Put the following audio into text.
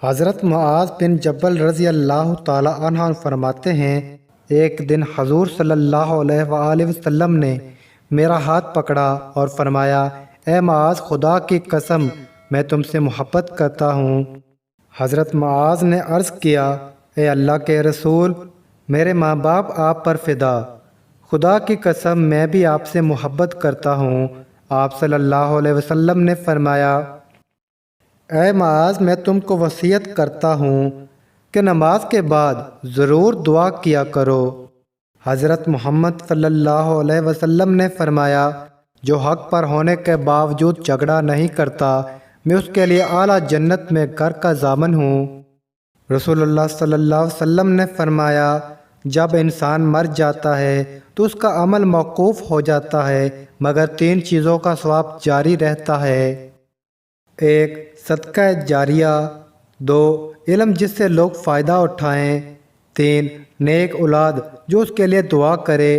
حضرت معاذ بن جبل رضی اللہ تعالی عنہ فرماتے ہیں، ایک دن حضور صلی اللہ علیہ وآلہ وسلم نے میرا ہاتھ پکڑا اور فرمایا، اے معاذ، خدا کی قسم میں تم سے محبت کرتا ہوں۔ حضرت معاذ نے عرض کیا، اے اللہ کے رسول، میرے ماں باپ آپ پر فدا، خدا کی قسم میں بھی آپ سے محبت کرتا ہوں۔ آپ صلی اللہ علیہ وسلم نے فرمایا، اے معاذ، میں تم کو وصیت کرتا ہوں کہ نماز کے بعد ضرور دعا کیا کرو۔ حضرت محمد صلی اللہ علیہ وسلم نے فرمایا، جو حق پر ہونے کے باوجود جھگڑا نہیں کرتا، میں اس کے لیے اعلیٰ جنت میں گھر کا ضامن ہوں۔ رسول اللہ صلی اللہ علیہ وسلم نے فرمایا، جب انسان مر جاتا ہے تو اس کا عمل موقوف ہو جاتا ہے، مگر 3 چیزوں کا ثواب جاری رہتا ہے: 1 صدقہ جاریہ، 2 علم جس سے لوگ فائدہ اٹھائیں، 3 نیک اولاد جو اس کے لیے دعا کرے۔